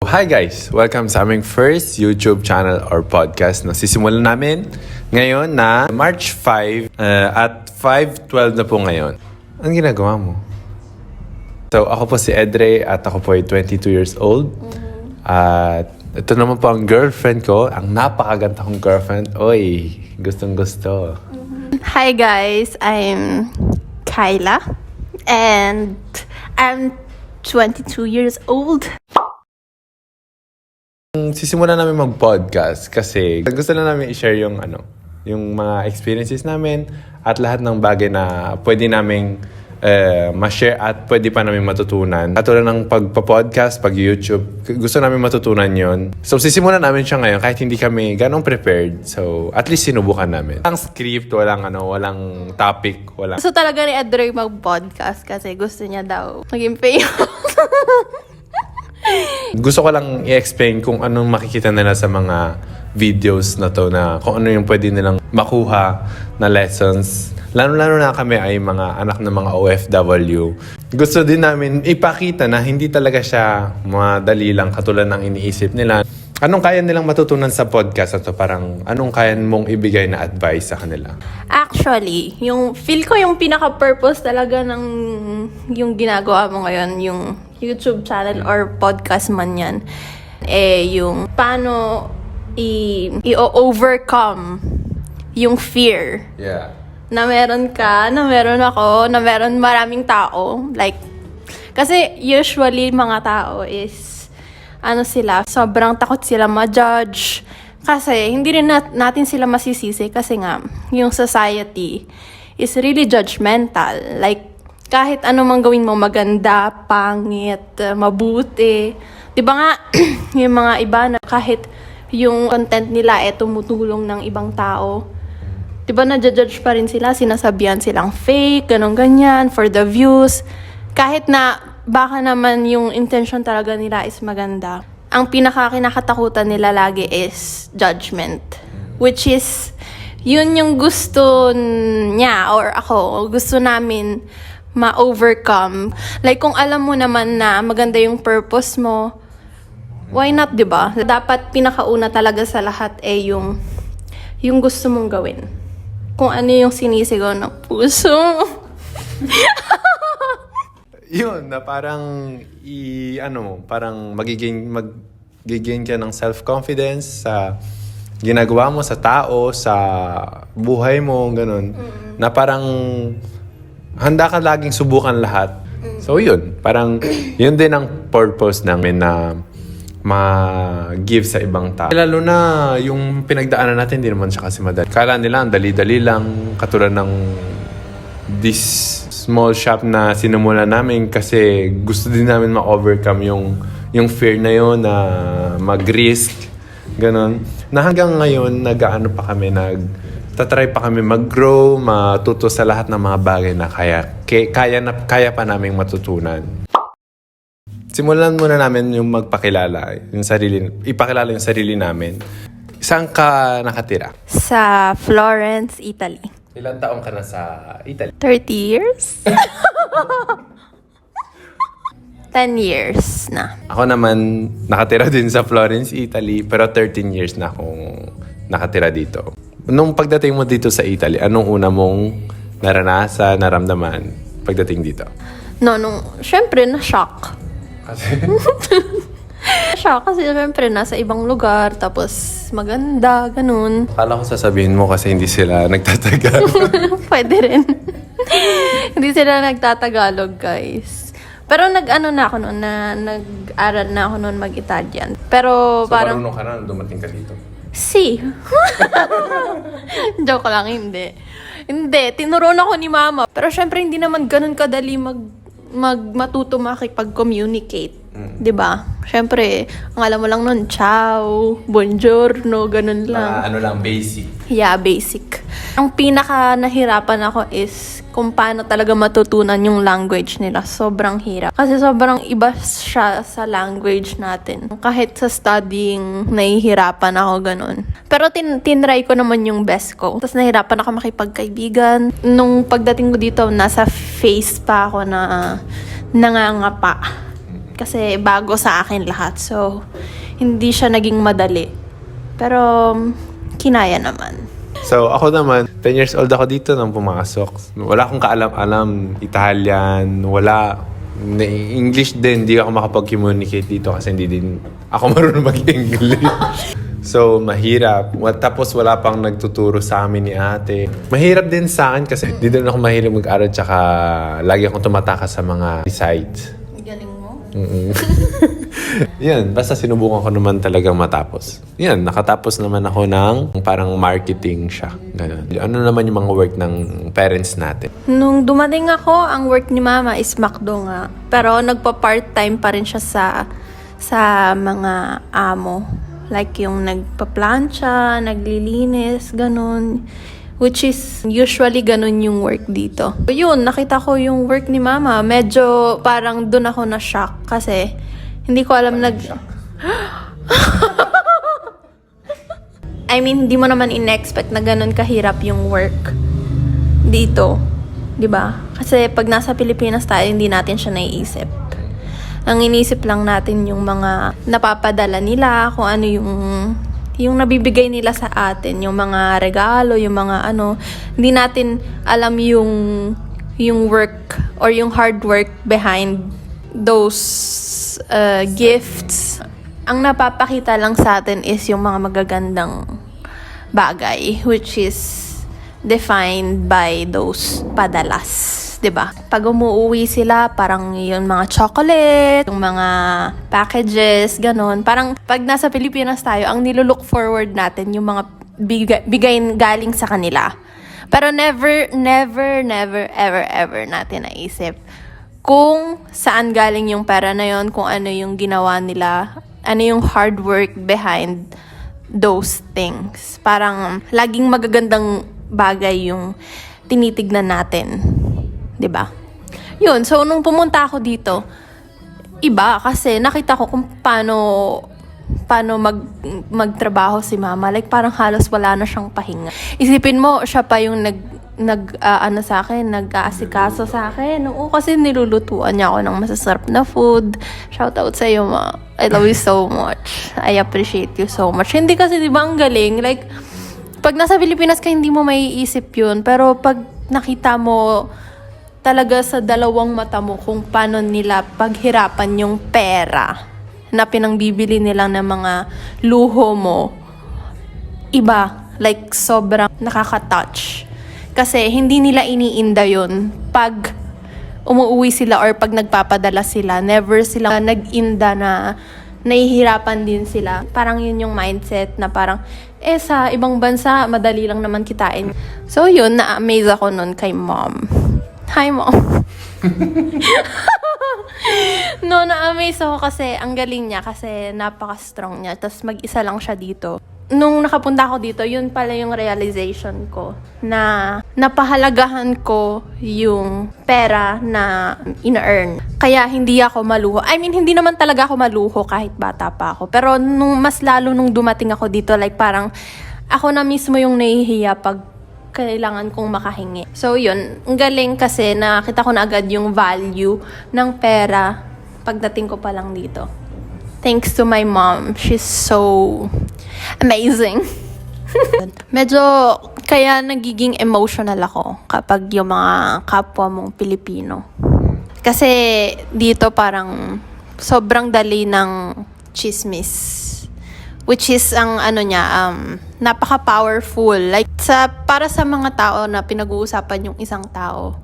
Hi guys! Welcome sa aming first YouTube channel or podcast na sisimulan namin ngayon na March 5 at 5:12 na po ngayon. Anong ginagawa mo? So ako po si Edre at ako po ay 22 years old. At ito naman po ang girlfriend ko, ang napakaganda kong girlfriend. Oy, gustong gusto. Hi guys, I'm Kyla and I'm 22 years old. Sisimulan namin mag-podcast kasi gusto na namin i-share yung mga experiences namin at lahat ng bagay na pwede naming ma-share at pwede pa namin matutunan. Katulad ng pagpa-podcast, pag-YouTube, gusto namin matutunan yon. So sisimulan namin siya ngayon kahit hindi kami ganong prepared. So at least sinubukan namin. Walang script, walang topic, walang... Gusto talaga ni Edre mag-podcast kasi gusto niya daw maging famous. Gusto ko lang i-explain kung anong makikita nila sa mga videos na to, na kung ano yung pwede nilang makuha na lessons. Lalo na kami ay mga anak ng mga OFW. Gusto din namin ipakita na hindi talaga siya madali lang katulad ng iniisip nila. Anong kaya nilang matutunan sa podcast na to? Parang anong kaya mong ibigay na advice sa kanila? Actually, feel ko yung pinaka-purpose talaga ng yung ginagawa mo ngayon, yung YouTube channel or podcast man yan, yung paano i-overcome yung fear. Yeah. Na meron ka, na meron ako, na meron maraming tao. Like, kasi usually mga tao is, sobrang takot sila ma-judge. Kasi hindi rin natin sila masisisi kasi nga, yung society is really judgmental. Like, kahit ano mang gawin mo, maganda, pangit, mabuti. Diba nga, yung mga iba na kahit yung content nila tumutulong ng ibang tao, diba na-judge pa rin sila, sinasabihan silang fake, ganyan, for the views. Kahit na baka naman yung intention talaga nila is maganda. Ang kinakatakutan nila lagi is judgment. Which is, yun yung gusto niya or ako, gusto namin ma-overcome. Like kung alam mo naman na maganda yung purpose mo, why not, diba? Dapat pinakauna talaga sa lahat yung gusto mong gawin. Kung ano yung sinisigaw ng puso. Yun, na parang parang magiging ka ng self-confidence sa ginagawa mo, sa tao, sa buhay mo, ganun. Na parang handa ka laging subukan lahat. So yun, parang yun din ang purpose namin na ma-give sa ibang tao. Lalo na yung pinagdaanan natin, hindi naman siya kasi madali. Kala nila ang dali-dali lang, katulad ng this small shop na sinumulan namin kasi gusto din namin ma-overcome yung fear na yun, na mag-risk, ganun. Na hanggang ngayon, nag-aano pa kami, tatry pa kami mag-grow, matuto sa lahat ng mga bagay na kaya pa naming matutunan. Simulan muna namin yung ipakilala yung sarili namin. Saan ka nakatira? Sa Florence, Italy. Ilang taong ka na sa Italy? 30 years? 10 years na. Ako naman, nakatira din sa Florence, Italy, pero 13 years na akong nakatira dito. Nung pagdating mo dito sa Italy, anong una mong naramdaman pagdating dito? Syempre, na-shock. Kasi? Shock kasi syempre, nasa ibang lugar, tapos maganda, ganun. Akala ko sasabihin mo kasi hindi sila nagtatagalog. Pwede rin. Hindi sila nagtatagalog, guys. Pero nag-aral na ako noon mag-Italian. Pero So, parang... marunong ka na nung dumating ka dito? Si. Joke lang, hindi. Hindi, tinuruan ako ni mama. Pero syempre, hindi naman ganun kadali matuto makipag-communicate. 'Di ba? Syempre, ang alam mo lang nun, ciao, buongiorno, ganun lang. Basic. Yeah, basic. Ang pinaka nahirapan ako is kung paano talaga matutunan yung language nila. Sobrang hirap. Kasi sobrang iba siya sa language natin. Kahit sa studying, nahihirapan ako ganun. Pero tinry ko naman yung best ko. Tapos nahirapan ako makipagkaibigan. Nung pagdating ko dito, nasa face pa ako na nangangapa. Kasi bago sa akin lahat. So, hindi siya naging madali. Pero, kinaya naman. So, ako naman, 10 years old ako dito nang pumasok. Wala akong kaalam-alam, Italian, wala. English din, hindi ako makapag-communicate dito kasi hindi din ako marunong mag-English. So, mahirap. Tapos wala pang nagtuturo sa amin ni ate. Mahirap din sa akin kasi di din ako mahirap mag-aral tsaka lagi akong tumatakas sa mga recites. Galing mo? Yan, basta sinubukan ko naman talagang matapos. Yan, nakatapos naman ako ng parang marketing siya. Ganun. Ano naman yung mga work ng parents natin? Nung dumating ako, ang work ni Mama is McDo nga. Pero nagpa-part-time pa rin siya sa mga amo. Like yung nagpa-plancha, naglilinis, ganun. Which is, usually ganun yung work dito. Yun, nakita ko yung work ni Mama. Medyo parang dun ako na-shock kasi hindi ko alam I mean, hindi mo naman in-expect na ganun kahirap yung work dito. 'Di ba? Kasi pag nasa Pilipinas tayo, hindi natin siya naiisip. Ang iniisip lang natin yung mga napapadala nila, kung ano yung nabibigay nila sa atin, yung mga regalo, yung mga ano. Hindi natin alam yung work or yung hard work behind those gifts. Ang napapakita lang sa atin is yung mga magagandang bagay, which is defined by those padalas, 'di ba? Pag umuwi sila, parang yung mga chocolate, yung mga packages, ganun. Parang pag nasa Pilipinas tayo, ang nilook forward natin yung mga bigay galing sa kanila. Pero never, ever natin naisip kung saan galing yung pera na yon, kung ano yung ginawa nila, ano yung hard work behind those things. Parang laging magagandang bagay yung tinitignan natin. 'Di ba? Yun, so nung pumunta ako dito, iba kasi nakita ko kung paano magtrabaho si Mama. Like parang halos wala na siyang pahinga. Isipin mo, siya pa yung nag-aasikaso sa akin. Oo, kasi nilulutuan niya ako ng masasarap na food. Shout out sa iyo, Ma. I love you so much. I appreciate you so much. Hindi kasi, di ba, ang galing? Like, pag nasa Pilipinas ka, hindi mo maiisip yun. Pero pag nakita mo talaga sa dalawang mata mo kung paano nila paghirapan yung pera na pinangbibili nila ng mga luho mo, iba. Like, sobrang nakaka-touch. Kasi hindi nila iniinda yun pag umuwi sila or pag nagpapadala sila. Never sila nag-inda na nahihirapan din sila. Parang yun yung mindset na parang, sa ibang bansa, madali lang naman kitain. So yun, na-amaze ako nun kay Mom. Hi, Mom. No, na-amaze ako kasi ang galing niya kasi napaka-strong niya. Tapos mag-isa lang siya dito. Nung nakapunta ako dito, yun pala yung realization ko na napahalagahan ko yung pera na ina-earn. Kaya hindi ako maluho. I mean, hindi naman talaga ako maluho kahit bata pa ako. Pero mas lalo nung dumating ako dito, like parang ako na mismo yung nahihiya pag kailangan kong makahingi. So yun, ang galing kasi nakita ko na agad yung value ng pera pagdating ko pa lang dito. Thanks to my mom. She's so amazing. Medyo kaya nagiging emotional ako kapag yung mga kapwa mong Pilipino. Kasi dito parang sobrang dali ng chismis. Which is ang napaka-powerful. Like para sa mga tao na pinag-uusapan yung isang tao,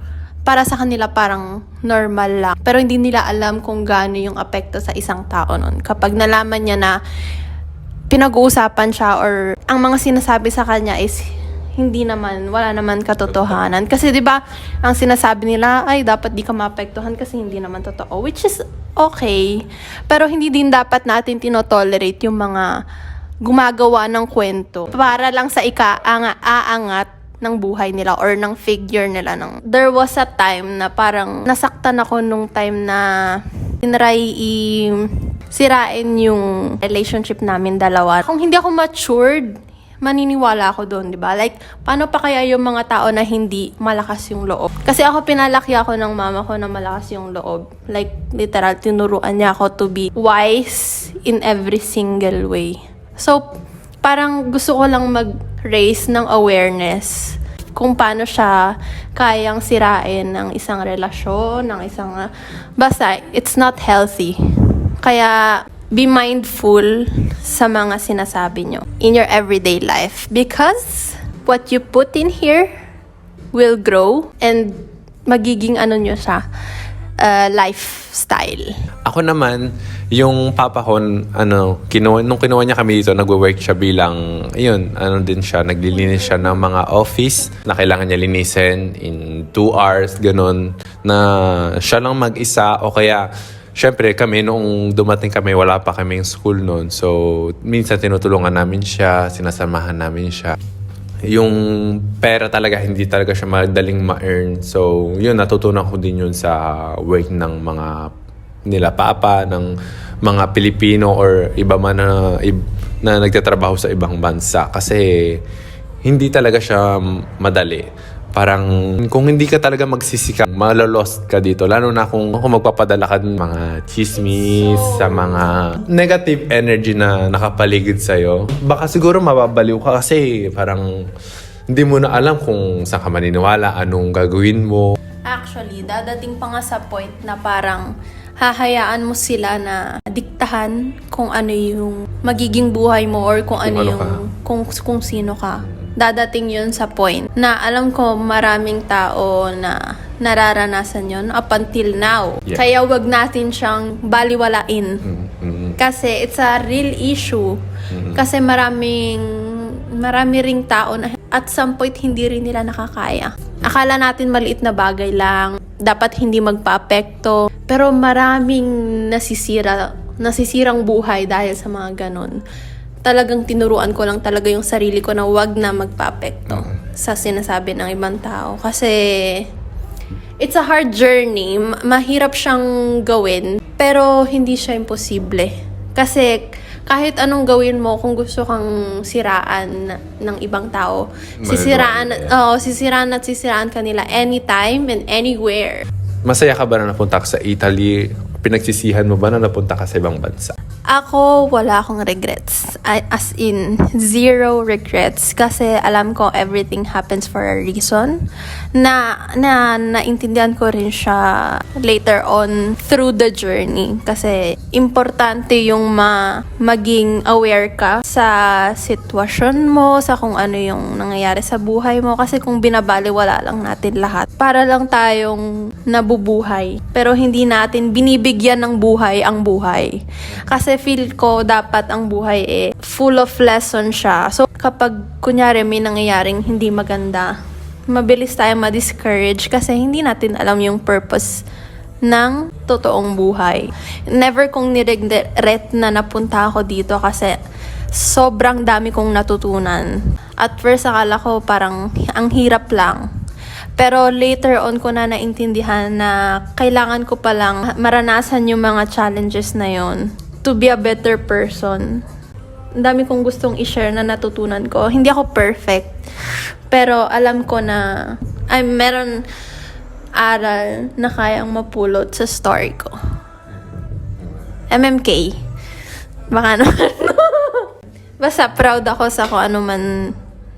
para sa kanila parang normal lang. Pero hindi nila alam kung gaano yung apekto sa isang tao nun. Kapag nalaman niya na pinag-uusapan siya or ang mga sinasabi sa kanya is wala naman katotohanan. Kasi 'di ba, ang sinasabi nila ay dapat di ka maapektuhan kasi hindi naman totoo, which is okay. Pero hindi din dapat natin tinotolerate yung mga gumagawa ng kwento para lang sa aangat ng buhay nila or ng figure nila. There was a time na parang nasaktan ako nung time na tinry sirain yung relationship namin dalawa. Kung hindi ako maniniwala ako doon, di ba? Like, paano pa kaya yung mga tao na hindi malakas yung loob? Kasi ako, pinalaki ako ng mama ko na malakas yung loob. Like, literal, tinuruan niya ako to be wise in every single way. So, parang gusto ko lang mag-raise ng awareness kung paano siya kayang sirain ng isang relasyon, ng isang... basta, it's not healthy. Kaya, be mindful sa mga sinasabi nyo in your everyday life. Because, what you put in here will grow and magiging nyo siya, lifestyle. Ako naman, yung papa ko, nung kinuha niya kami dito, nagwo-work siya bilang, din siya, naglilinis siya ng mga office na kailangan niya linisin in 2 hours, ganun, na siya lang mag-isa o kaya, syempre kami, noong dumating kami, wala pa kaming school noon. So, minsan tinutulungan namin siya, sinasamahan namin siya. Yung pera talaga, hindi talaga siya madaling ma-earn. So, yun, natutunan ko din yun sa work ng mga nila papa, ng mga Pilipino or iba man na nagtatrabaho sa ibang bansa. Kasi hindi talaga siya madali. Parang kung hindi ka talaga magsisikap, malolost ka dito. Lalo na kung magpapadala ka ng mga chismis, sa mga negative energy na nakapaligid sa'yo. Baka siguro mababaliw ka kasi parang hindi mo na alam kung saan ka maniniwala, anong gagawin mo. Actually, dadating pa nga sa point na parang hahayaan mo sila na diktahan kung ano yung magiging buhay mo or kung ano yung kung sino ka. Dadating yun sa point na alam ko maraming tao na nararanasan yun up until now. Yeah. Kaya wag natin siyang baliwalain. Kasi it's a real issue. Kasi marami ring tao na at some point hindi rin nila nakakaya. Akala natin maliit na bagay lang, dapat hindi magpa-apekto. Pero maraming nasisirang buhay dahil sa mga ganun. Talagang tinuruan ko lang talaga yung sarili ko na wag na magpa-apekto sa sinasabi ng ibang tao. Kasi it's a hard journey. Mahirap siyang gawin, pero hindi siya imposible. Kasi kahit anong gawin mo, kung gusto kang siraan ng ibang tao, sisiraan at sisiraan ka nila anytime and anywhere. Masaya ka ba na napunta ka sa Italy? Pinagsisihan mo ba na napunta ka sa ibang bansa? Ako, wala akong regrets. As in, 0 regrets. Kasi alam ko everything happens for a reason. Naintindihan ko rin siya later on through the journey. Kasi importante yung maging aware ka sa sitwasyon mo, sa kung ano yung nangyayari sa buhay mo. Kasi kung binabaliwala lang natin lahat, para lang tayong nabubuhay. Pero hindi natin binibigyan ng buhay ang buhay. Kasi feel ko dapat ang buhay full of lesson siya. So kapag kunyari may nangyayaring hindi maganda, mabilis tayo ma-discourage kasi hindi natin alam yung purpose ng totoong buhay. Never kong niregret na napunta ako dito kasi sobrang dami kong natutunan. At first akala ko parang ang hirap lang. Pero later on ko na naintindihan na kailangan ko palang maranasan yung mga challenges na yon to be a better person. Ang dami kong gustong i-share na natutunan ko. Hindi ako perfect. Pero alam ko na meron aral na kayang mapulot sa story ko. MMK. Baka naman. Basta proud ako sa kung ano man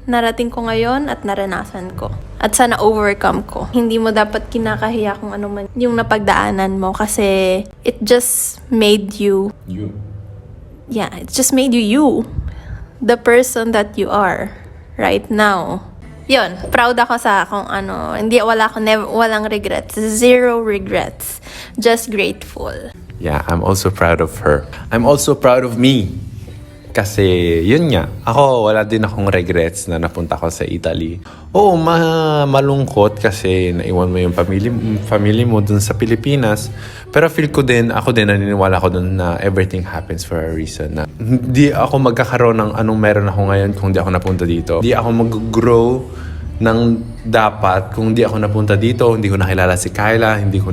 narating ko ngayon at naranasan ko. At sana overcome ko. Hindi mo dapat kinakahiya kung ano man yung napagdaanan mo kasi it just made you. Yeah, it just made you. The person that you are right now. Yun, proud ako sa kung ano. Walang regrets. 0 regrets. Just grateful. Yeah, I'm also proud of her. I'm also proud of me. Kasi, yun nga. Ako, wala din akong regrets na napunta ko sa Italy. Oo, malungkot kasi naiwan mo yung family mo dun sa Pilipinas. Pero feel ko din, ako din naniniwala ko dun na everything happens for a reason. Na hindi ako magkakaroon ng anong meron ako ngayon kung di ako napunta dito. Hindi ako mag-grow ng dapat kung di ako napunta dito. Hindi ko nakilala si Kyla. Hindi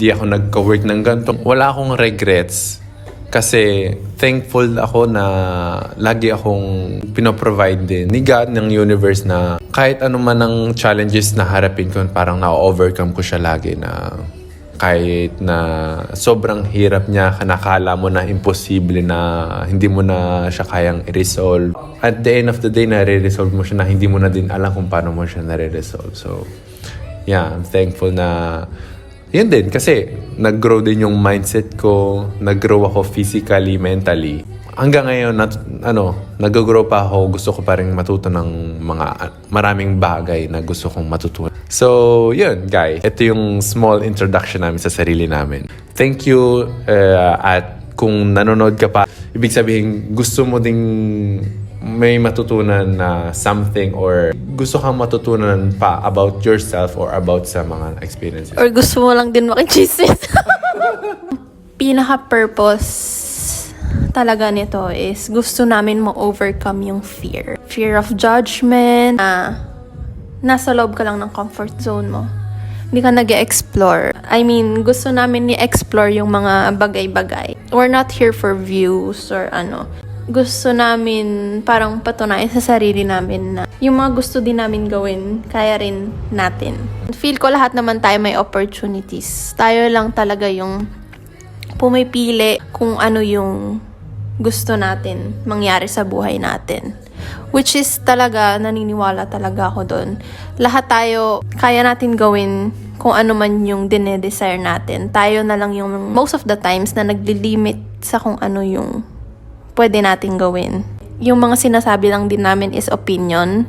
ako nagka-work ng ganito. Wala akong regrets Kasi thankful ako na lagi akong pinoprovide din ni God, ng universe, na kahit ano man ang challenges na harapin ko, parang na-overcome ko siya lagi, na kahit na sobrang hirap niya, nakala mo na imposible, na hindi mo na siya kayang i-resolve. At the end of the day, nare-resolve mo siya na hindi mo na din alam kung paano mo siya nare-resolve. So, yeah, I'm thankful na yun din, kasi nag-grow din yung mindset ko, nag-grow ako physically, mentally. Hanggang ngayon, nag-grow pa ako, gusto ko pa rin matuto ng maraming bagay na gusto kong matutunan. So, yun, guys. Ito yung small introduction namin sa sarili namin. Thank you, at kung nanonood ka pa, ibig sabihin, gusto mo ding may matutunan na something, or gusto kang matutunan pa about yourself or about sa mga experiences. Or gusto mo lang din makichismis. Pinaka-purpose talaga nito is gusto namin ma-overcome yung fear. Fear of judgment, nasa loob ka lang ng comfort zone mo. Hindi ka nag-explore. I mean, gusto namin ni-explore yung mga bagay-bagay. We're not here for views or ano. Gusto namin parang patunayan sa sarili namin na yung mga gusto din namin gawin, kaya rin natin. Feel ko lahat naman tayo may opportunities. Tayo lang talaga yung pumipili kung ano yung gusto natin mangyari sa buhay natin. Which is talaga, naniniwala talaga ako doon. Lahat tayo, kaya natin gawin kung ano man yung dinedesire natin. Tayo na lang yung most of the times na naglilimit sa kung ano yung pwede nating gawin. Yung mga sinasabi lang din namin is opinion.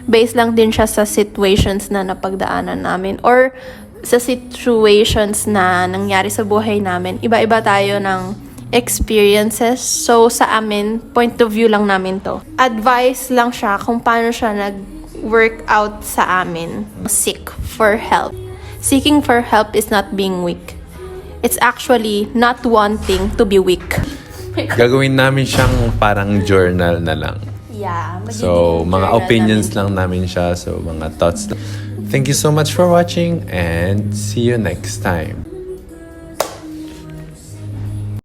Based lang din siya sa situations na napagdaanan namin or sa situations na nangyari sa buhay namin. Iba-iba tayo ng experiences. So, sa amin, point of view lang namin to. Advice lang siya kung paano siya nag-work out sa amin. Seek for help. Seeking for help is not being weak. It's actually not wanting to be weak. Gagawin namin siyang parang journal na lang. Yeah. So, mga opinions lang namin siya. So, mga thoughts lang. Thank you so much for watching and see you next time.